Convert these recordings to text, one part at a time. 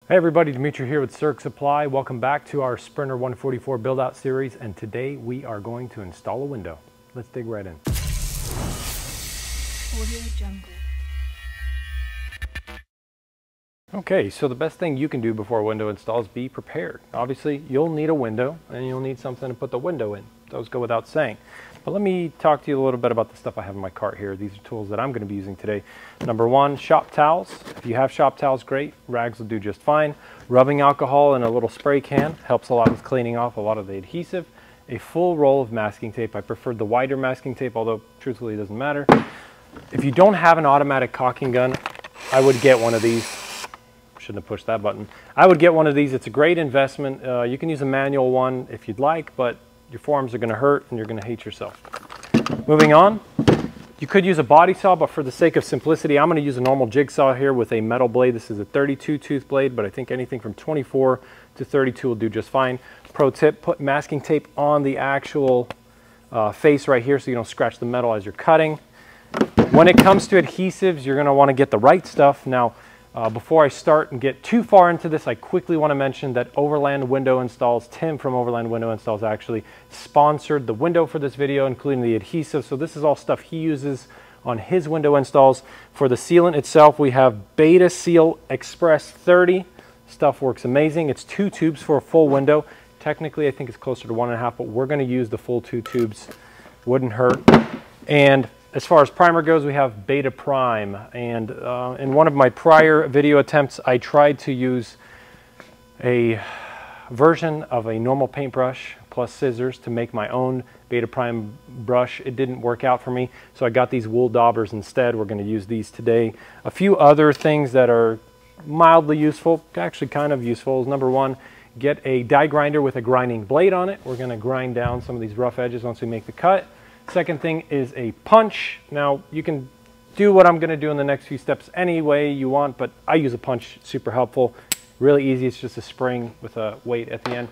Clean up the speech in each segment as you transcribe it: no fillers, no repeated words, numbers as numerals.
Hey everybody, Dimitri here with Serg Supply. Welcome back to our Sprinter 144 build out series, and today we are going to install a window. Let's dig right in. Audio Jungle. Okay, so the best thing you can do before a window install is be prepared. Obviously, you'll need a window and you'll need something to put the window in. Those go without saying. But let me talk to you a little bit about the stuff I have in my cart here. These are tools that I'm going to be using today. Number one, shop towels. If you have shop towels, great. Rags will do just fine. Rubbing alcohol in a little spray can helps a lot with cleaning off a lot of the adhesive. A full roll of masking tape. I preferred the wider masking tape, although truthfully it doesn't matter. If you don't have an automatic caulking gun, I would get one of these. Shouldn't have pushed that button. I would get one of these. It's a great investment. You can use a manual one if you'd like, but your forearms are going to hurt and you're going to hate yourself. Moving on, you could use a body saw, but for the sake of simplicity, I'm going to use a normal jigsaw here with a metal blade. This is a 32 tooth blade, but I think anything from 24 to 32 will do just fine. Pro tip, put masking tape on the actual face right here so you don't scratch the metal as you're cutting. When it comes to adhesives, you're going to want to get the right stuff. Now, before I start and get too far into this, I quickly want to mention that Overland Window Installs, Tim from Overland Window Installs actually sponsored the window for this video, including the adhesive. So this is all stuff he uses on his window installs. For the sealant itself, we have Beta Seal Express 30. Stuff works amazing. It's 2 tubes for a full window. Technically, I think it's closer to 1.5, but we're going to use the full 2 tubes. Wouldn't hurt. And as far as primer goes, we have Beta Prime, and in one of my prior video attempts, I tried to use a version of a normal paintbrush plus scissors to make my own Beta Prime brush. It didn't work out for me, so I got these wool daubers instead. We're going to use these today. A few other things that are mildly useful, actually kind of useful, is number one, get a die grinder with a grinding blade on it. We're going to grind down some of these rough edges once we make the cut. Second thing is a punch. Now, you can do what I'm going to do in the next few steps any way you want, but I use a punch, super helpful. Really easy, it's just a spring with a weight at the end.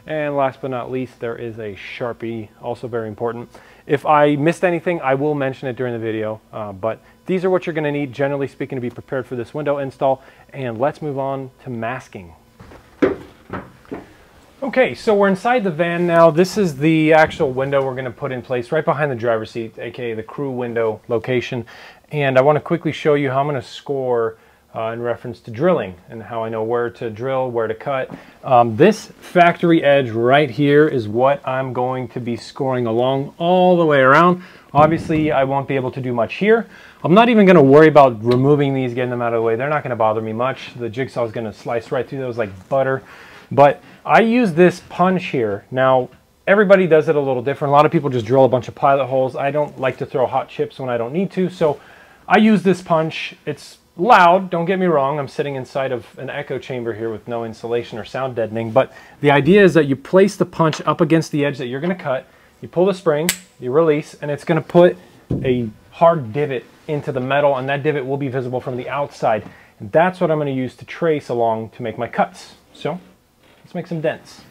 And last but not least, there is a Sharpie, also very important. If I missed anything, I will mention it during the video, but these are what you're going to need, generally speaking, to be prepared for this window install. And let's move on to masking. Okay, so we're inside the van now. This is the actual window we're going to put in place right behind the driver's seat, aka the crew window location. And I want to quickly show you how I'm going to score in reference to drilling and how I know where to drill, where to cut. This factory edge right here is what I'm going to be scoring along all the way around. Obviously, I won't be able to do much here. I'm not even going to worry about removing these, getting them out of the way. They're not going to bother me much. The jigsaw is going to slice right through those like butter. But I use this punch here. Now, everybody does it a little different. A lot of people just drill a bunch of pilot holes. I don't like to throw hot chips when I don't need to, so I use this punch. It's loud, don't get me wrong. I'm sitting inside of an echo chamber here with no insulation or sound deadening, but the idea is that you place the punch up against the edge that you're going to cut, you pull the spring, you release, and it's going to put a hard divot into the metal, and that divot will be visible from the outside. And that's what I'm going to use to trace along to make my cuts. So let's make some dents.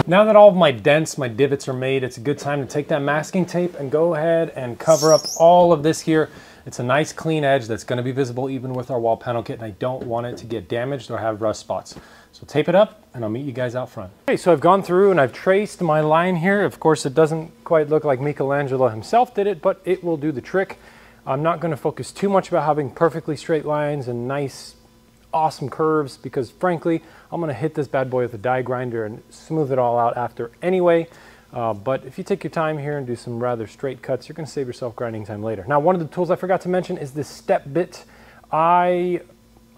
Now that all of my dents, my divots are made, it's a good time to take that masking tape and go ahead and cover up all of this here. It's a nice clean edge that's going to be visible even with our wall panel kit, and I don't want it to get damaged or have rust spots. So tape it up and I'll meet you guys out front. Okay, so I've gone through and I've traced my line here. Of course, it doesn't quite look like Michelangelo himself did it, but it will do the trick. I'm not going to focus too much about having perfectly straight lines and nice, awesome curves, because frankly, I'm going to hit this bad boy with a die grinder and smooth it all out after anyway. But if you take your time here and do some rather straight cuts, you're going to save yourself grinding time later. Now, one of the tools I forgot to mention is this step bit. I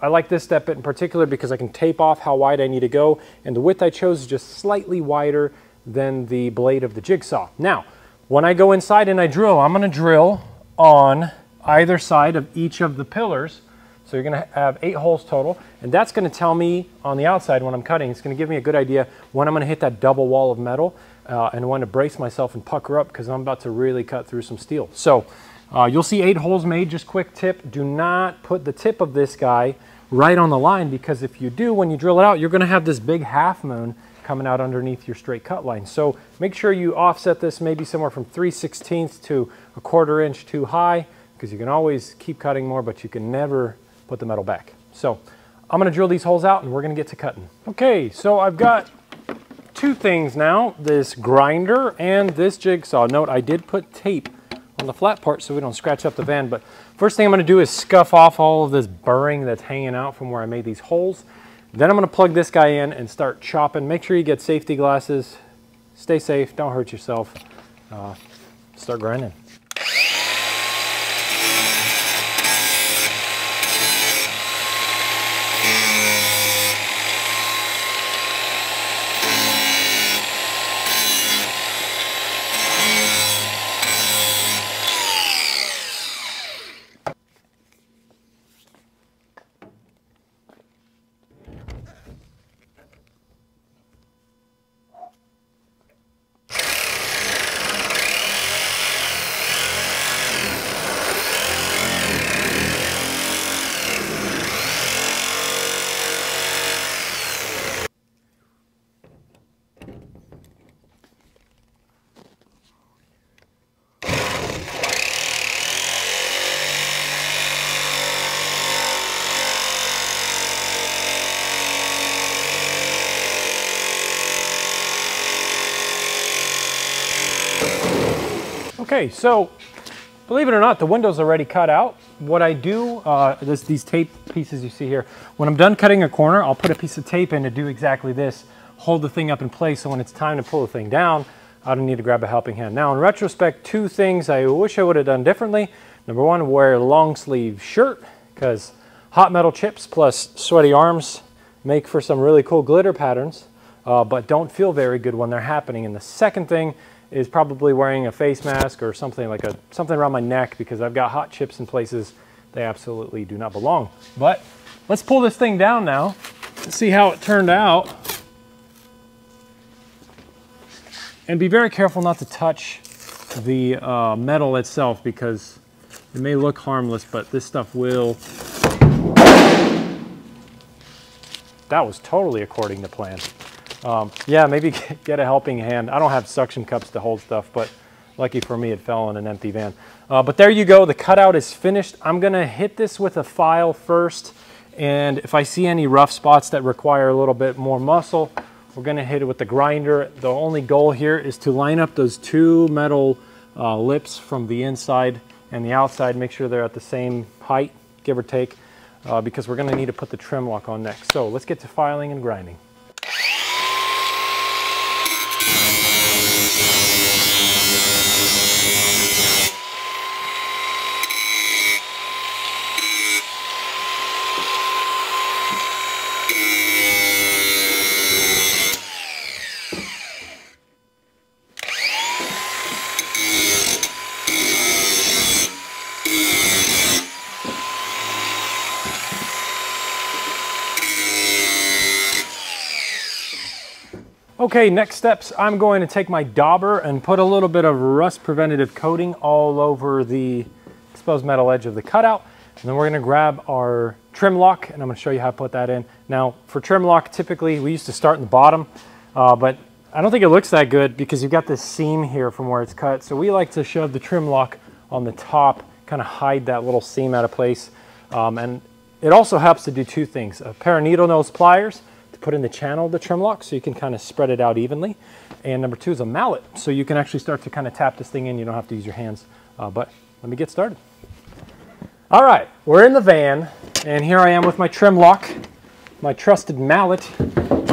like this step bit in particular because I can tape off how wide I need to go, and the width I chose is just slightly wider than the blade of the jigsaw. Now, when I go inside and I drill, I'm going to drill on either side of each of the pillars. So you're going to have 8 holes total, and that's going to tell me on the outside when I'm cutting, it's going to give me a good idea when I'm going to hit that double wall of metal and when to brace myself and pucker up because I'm about to really cut through some steel. So You'll see 8 holes made. Just quick tip, do not put the tip of this guy right on the line, because if you do, when you drill it out, you're going to have this big half moon coming out underneath your straight cut line. So make sure you offset this maybe somewhere from 3/16 to 1/4 inch too high, because you can always keep cutting more, but you can never put the metal back. So I'm going to drill these holes out and we're going to get to cutting. Okay, so I've got 2 things now, this grinder and this jigsaw. Note, I did put tape on the flat part so we don't scratch up the van, but first thing I'm going to do is scuff off all of this burring that's hanging out from where I made these holes. Then I'm going to plug this guy in and start chopping. Make sure you get safety glasses. Stay safe, don't hurt yourself. Start grinding. Okay, so believe it or not, the window's already cut out. What I do, these tape pieces you see here, when I'm done cutting a corner, I'll put a piece of tape in to do exactly this, hold the thing up in place, so when it's time to pull the thing down, I don't need to grab a helping hand. Now in retrospect, 2 things I wish I would have done differently. Number 1, wear a long sleeve shirt, because hot metal chips plus sweaty arms make for some really cool glitter patterns, but don't feel very good when they're happening. And the second thing is probably wearing a face mask or something like something around my neck, because I've got hot chips in places they absolutely do not belong. But let's pull this thing down now and see how it turned out. And be very careful not to touch the metal itself, because it may look harmless, but this stuff will. That was totally according to plan. Yeah, maybe get a helping hand. I don't have suction cups to hold stuff, but lucky for me, it fell in an empty van. But there you go, the cutout is finished. I'm gonna hit this with a file first, and if I see any rough spots that require a little bit more muscle, we're gonna hit it with the grinder. The only goal here is to line up those 2 metal lips from the inside and the outside, make sure they're at the same height, give or take, because we're gonna need to put the trim lock on next. So let's get to filing and grinding. Okay, next steps, I'm going to take my dauber and put a little bit of rust preventative coating all over the exposed metal edge of the cutout. And then we're gonna grab our trim lock, and I'm gonna show you how to put that in. Now, for trim lock, typically we used to start in the bottom, but I don't think it looks that good because you've got this seam here from where it's cut. So we like to shove the trim lock on the top, kind of hide that little seam out of place. And it also helps to do 2 things. A pair of needle nose pliers to put in the channel of the trim lock so you can kind of spread it out evenly. And number 2 is a mallet, so you can actually start to kind of tap this thing in. You don't have to use your hands, but let me get started. All right, we're in the van, and here I am with my trim lock, my trusted mallet,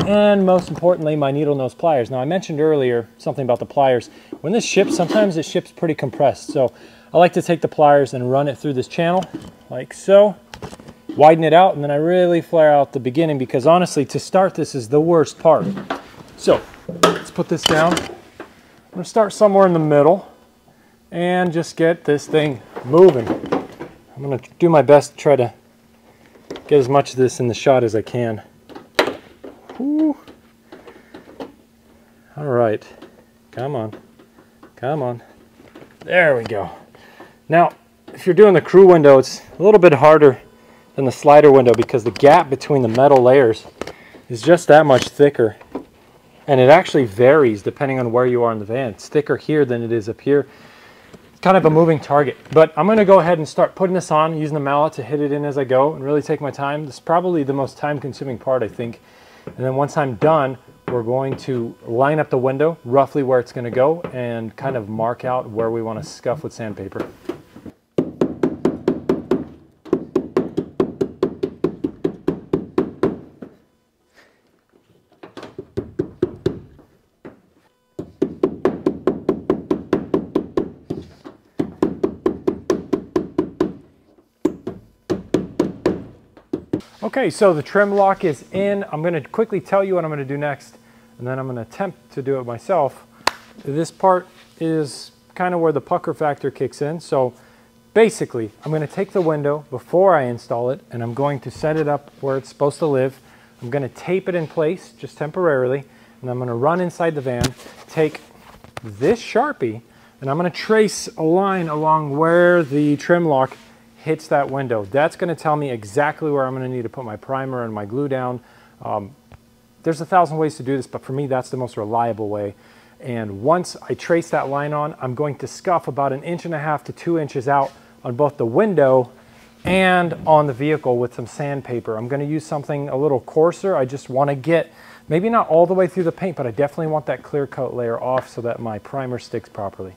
and most importantly, my needle nose pliers. Now, I mentioned earlier something about the pliers. When this ships, sometimes it ships pretty compressed, so I like to take the pliers and run it through this channel, like so. Widen it out, and then I really flare out the beginning, because honestly, to start this is the worst part. So let's put this down. I'm gonna start somewhere in the middle and just get this thing moving. I'm gonna do my best to try to get as much of this in the shot as I can. Whew. All right, come on, come on. There we go. Now, if you're doing the crew window, it's a little bit harder than the slider window because the gap between the metal layers is just that much thicker. And it actually varies depending on where you are in the van. It's thicker here than it is up here. It's kind of a moving target. But I'm going to go ahead and start putting this on, using the mallet to hit it in as I go and really take my time. This is probably the most time-consuming part, I think. And then once I'm done, we're going to line up the window, roughly where it's going to go, and kind of mark out where we want to scuff with sandpaper. Okay, so the trim lock is in. I'm going to quickly tell you what I'm going to do next, and then I'm going to attempt to do it myself. This part is kind of where the pucker factor kicks in. So basically, I'm going to take the window before I install it, and I'm going to set it up where it's supposed to live. I'm going to tape it in place, just temporarily, and I'm going to run inside the van, take this Sharpie, and I'm going to trace a line along where the trim lock hits that window. That's going to tell me exactly where I'm going to need to put my primer and my glue down. There's 1,000 ways to do this, but for me that's the most reliable way. And once I trace that line on, I'm going to scuff about 1.5 to 2 inches out on both the window and on the vehicle with some sandpaper. I'm going to use something a little coarser. I just want to get, maybe not all the way through the paint, but I definitely want that clear coat layer off so that my primer sticks properly.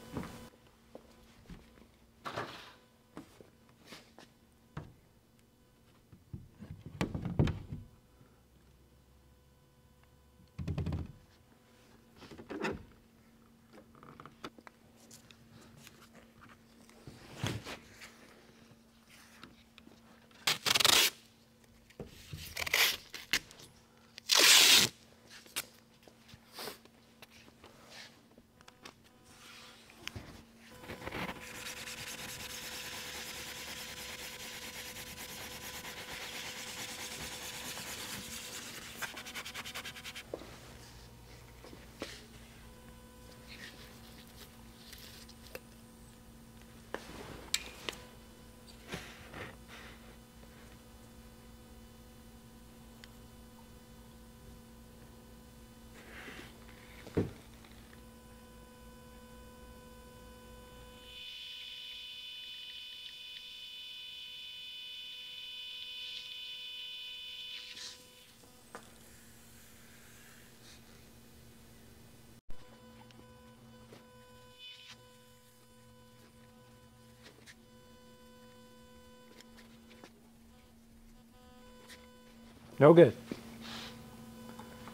No good.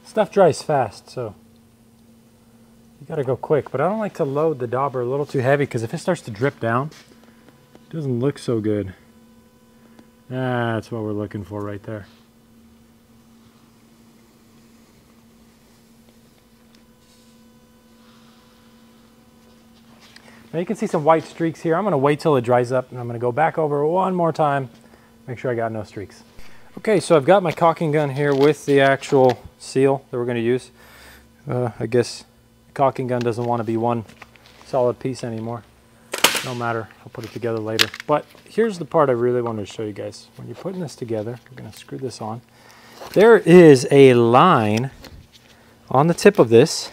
Stuff dries fast, so you gotta go quick. But I don't like to load the dauber a little too heavy because if it starts to drip down, it doesn't look so good. That's what we're looking for right there. Now you can see some white streaks here. I'm gonna wait till it dries up and I'm gonna go back over one more time, make sure I got no streaks. Okay, so I've got my caulking gun here with the actual seal that we're going to use. I guess the caulking gun doesn't want to be one solid piece anymore. No matter, I'll put it together later. But here's the part I really wanted to show you guys. When you're putting this together, we're going to screw this on. There is a line on the tip of this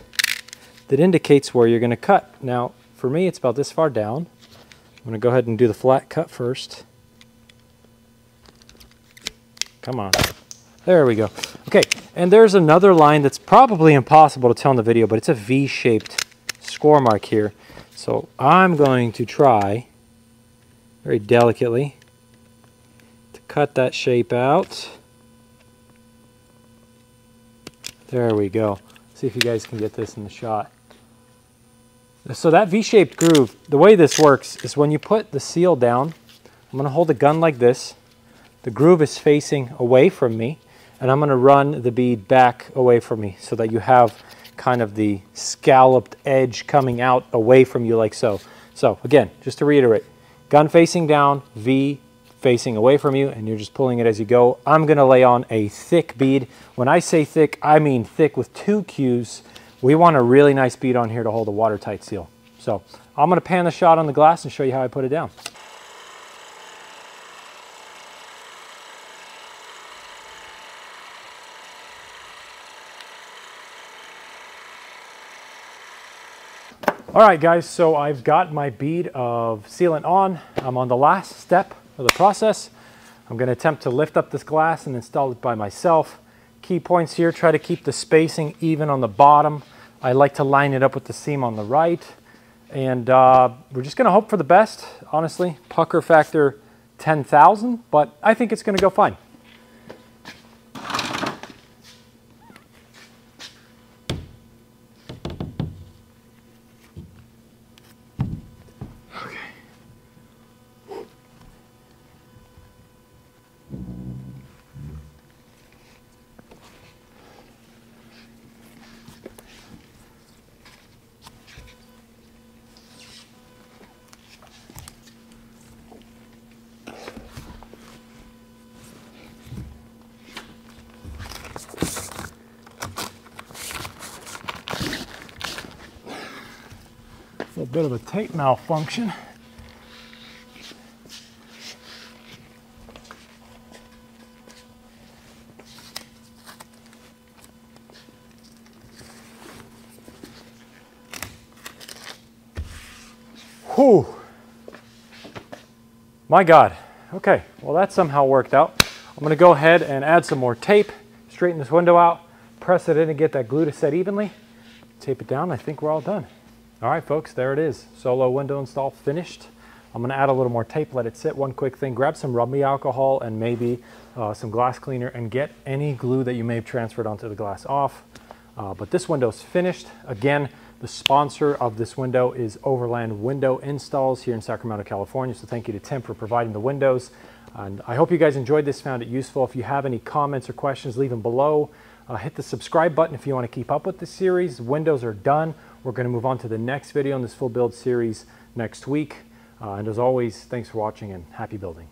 that indicates where you're going to cut. Now, for me, it's about this far down. I'm going to go ahead and do the flat cut first. Come on. There we go. Okay, and there's another line that's probably impossible to tell in the video, but it's a V-shaped score mark here. So I'm going to try very delicately to cut that shape out. There we go. See if you guys can get this in the shot. So that V-shaped groove, the way this works is when you put the seal down, I'm going to hold the gun like this. The groove is facing away from me, and I'm going to run the bead back away from me so that you have kind of the scalloped edge coming out away from you like so. So again, just to reiterate, gun facing down, V facing away from you, and you're just pulling it as you go. I'm going to lay on a thick bead. When I say thick, I mean thick with 2 Qs. We want a really nice bead on here to hold a watertight seal. So I'm going to pan the shot on the glass and show you how I put it down. All right, guys, so I've got my bead of sealant on. I'm on the last step of the process. I'm going to attempt to lift up this glass and install it by myself. Key points here, try to keep the spacing even on the bottom. I like to line it up with the seam on the right. And we're just going to hope for the best, honestly. Pucker factor 10,000, but I think it's going to go fine. A bit of a tape malfunction. Whew. My God. Okay, well that somehow worked out. I'm going to go ahead and add some more tape, straighten this window out, press it in and get that glue to set evenly. Tape it down. I think we're all done. All right, folks, there it is. Solo window install finished. I'm going to add a little more tape, let it sit. One quick thing, grab some rubbing alcohol and maybe some glass cleaner and get any glue that you may have transferred onto the glass off. But this window's finished. Again, the sponsor of this window is Overland Window Installs here in Sacramento, California. So thank you to Tim for providing the windows. And I hope you guys enjoyed this, found it useful. If you have any comments or questions, leave them below. Hit the subscribe button if you want to keep up with the series. Windows are done. We're going to move on to the next video in this full build series next week. And as always, thanks for watching and happy building.